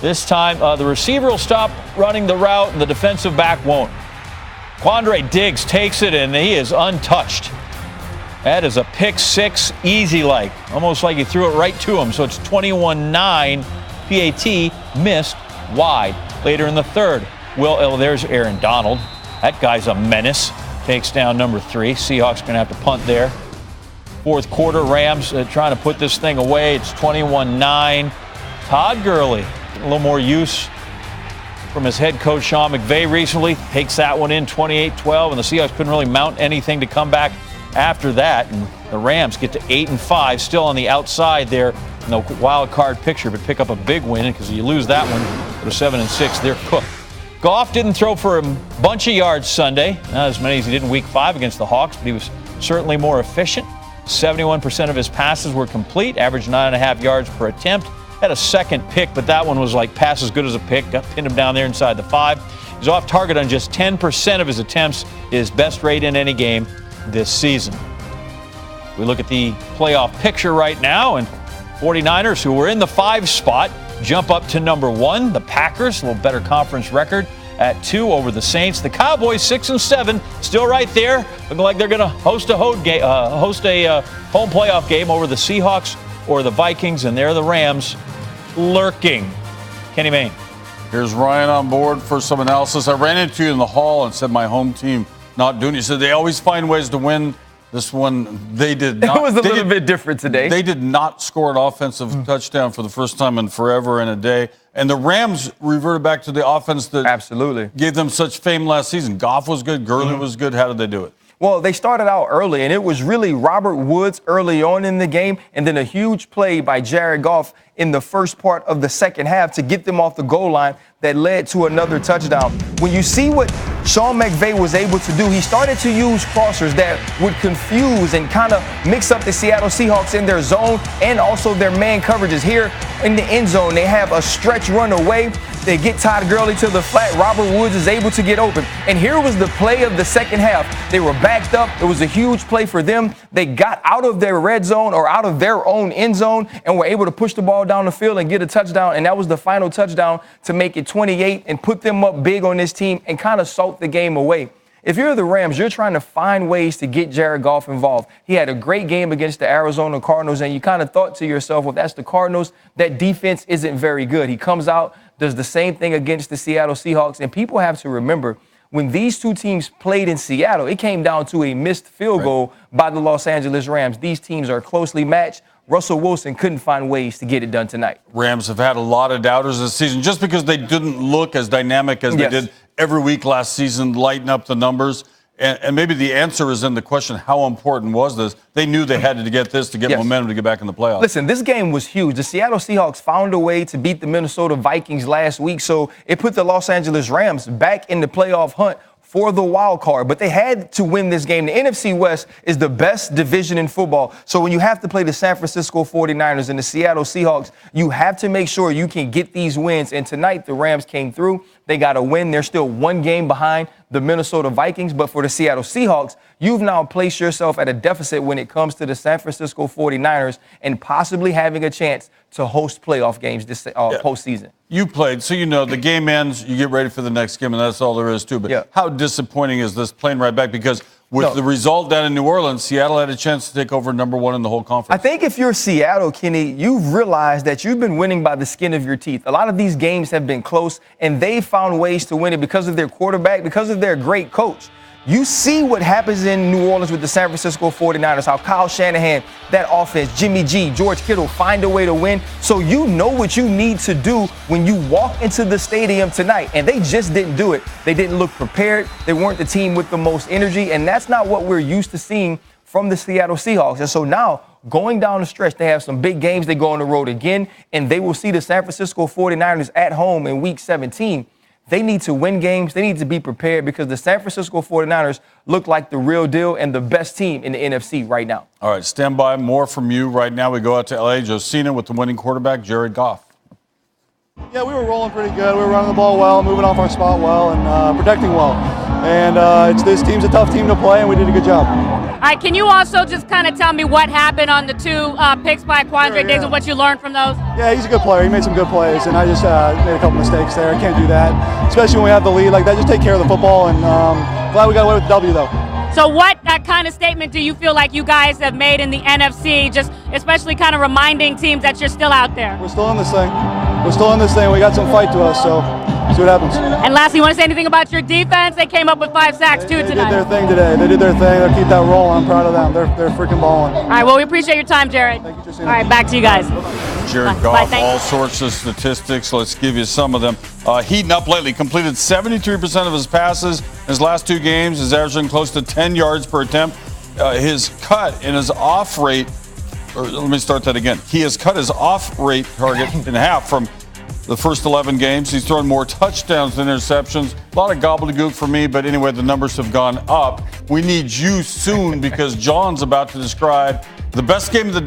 This time, the receiver will stop running the route, and the defensive back won't. Quandre Diggs takes it, and he is untouched. That is a pick six, easy like. Almost like he threw it right to him. So it's 21-9. PAT missed wide. Later in the third, there's Aaron Donald. That guy's a menace. Takes down number 3. Seahawks going to have to punt there. Fourth quarter, Rams trying to put this thing away. It's 21-9. Todd Gurley, a little more use from his head coach Sean McVay recently. Takes that one in 28-12, and the Seahawks couldn't really mount anything to come back after that. And the Rams get to 8-5, still on the outside there in the wild card picture, but pick up a big win because you lose that one, go to 7-6. They're cooked. Goff didn't throw for a bunch of yards Sunday, not as many as he did in Week 5 against the Hawks, but he was certainly more efficient. 71% of his passes were complete, averaged 9.5 yards per attempt. Had a second pick, but that one was like pass as good as a pick. Pinned him down there inside the 5. He's off target on just 10% of his attempts, his best rate in any game this season. We look at the playoff picture right now, and 49ers, who were in the 5 spot, jump up to number 1. The Packers, a little better conference record at 2 over the Saints. The Cowboys 6-7, still right there. Looking like they're going to host a home playoff game over the Seahawks or the Vikings, and they're the Rams lurking. Kenny Mayne. Here's Ryan on board for some analysis. I ran into you in the hall and said my home team not doing it. You said they always find ways to win. This one, they did not. It was a little bit different today. They did not score an offensive touchdown for the first time in forever and a day. And the Rams reverted back to the offense that absolutely gave them such fame last season. Goff was good. Gurley was good. How did they do it? Well, they started out early, and it was really Robert Woods early on in the game, and then a huge play by Jared Goff in the first part of the second half to get them off the goal line that led to another touchdown. When you see what Sean McVay was able to do, he started to use crossers that would confuse and kind of mix up the Seattle Seahawks in their zone and also their man coverages. Here in the end zone, they have a stretch run away. They get Todd Gurley to the flat. Robert Woods is able to get open. And here was the play of the second half. They were backed up. It was a huge play for them. They got out of their red zone or out of their own end zone and were able to push the ball down the field and get a touchdown. And that was the final touchdown to make it 28 and put them up big on this team and kind of salt the game away. If you're the Rams, you're trying to find ways to get Jared Goff involved. He had a great game against the Arizona Cardinals, and you kind of thought to yourself, well, that's the Cardinals. That defense isn't very good. He comes out, does the same thing against the Seattle Seahawks, and people have to remember, when these two teams played in Seattle, it came down to a missed field goal by the Los Angeles Rams. These teams are closely matched. Russell Wilson couldn't find ways to get it done tonight. Rams have had a lot of doubters this season just because they didn't look as dynamic as they did every week last season, lighten up the numbers. And maybe the answer is in the question, how important was this? They knew they had to get this to get momentum to get back in the playoffs. Listen, this game was huge. The Seattle Seahawks found a way to beat the Minnesota Vikings last week, so it put the Los Angeles Rams back in the playoff hunt for the wild card, but they had to win this game. The NFC West is the best division in football. So when you have to play the San Francisco 49ers and the Seattle Seahawks, you have to make sure you can get these wins. And tonight, the Rams came through. They got a win. They're still one game behind the Minnesota Vikings. But for the Seattle Seahawks, you've now placed yourself at a deficit when it comes to the San Francisco 49ers and possibly having a chance to host playoff games this postseason. You played, so you know the game ends, you get ready for the next game, and that's all there is to it. But how disappointing is this playing right back? Because with the result down in New Orleans, Seattle had a chance to take over number 1 in the whole conference. I think if you're Seattle, Kenny, you've realized that you've been winning by the skin of your teeth. A lot of these games have been close, and they found ways to win it because of their quarterback, because of their great coach. You see what happens in New Orleans with the San Francisco 49ers, how Kyle Shanahan, that offense, Jimmy G, George Kittle find a way to win. So you know what you need to do when you walk into the stadium tonight. And they just didn't do it. They didn't look prepared. They weren't the team with the most energy. And that's not what we're used to seeing from the Seattle Seahawks. And so now, going down the stretch, they have some big games. They go on the road again, and they will see the San Francisco 49ers at home in Week 17. They need to win games. They need to be prepared because the San Francisco 49ers look like the real deal and the best team in the NFC right now. All right, stand by. More from you right now. We go out to L.A. Josina with the winning quarterback, Jared Goff. Yeah, we were rolling pretty good. We were running the ball well, moving off our spot well, and protecting well. And this team's a tough team to play, and we did a good job. All right, can you also just kind of tell me what happened on the two picks by Quandre Diggs and what you learned from those? Yeah, he's a good player. He made some good plays, and I just made a couple mistakes there. I can't do that, especially when we have the lead like that. Just take care of the football, and glad we got away with the W, though. So what kind of statement do you feel like you guys have made in the NFC, just especially kind of reminding teams that you're still out there? We're still in this thing. We're still in this thing. We got some fight to us, so see what happens. And lastly, you want to say anything about your defense? They came up with 5 sacks too tonight. They did their thing today. They did their thing. They'll keep that rolling. I'm proud of them. They're freaking balling. All right, well, we appreciate your time, Jared. Thank you, Justina. All right, back to you guys. Jared Goff, all sorts of statistics. Let's give you some of them. Heating up lately, completed 73% of his passes in his last 2 games. He's averaging close to 10 yards per attempt. His cut and his off rate, or let me start that again. He has cut his off rate target in half from the first 11 games. He's thrown more touchdowns than interceptions. A lot of gobbledygook for me, but anyway, the numbers have gone up. We need you soon because John's about to describe the best game of the day.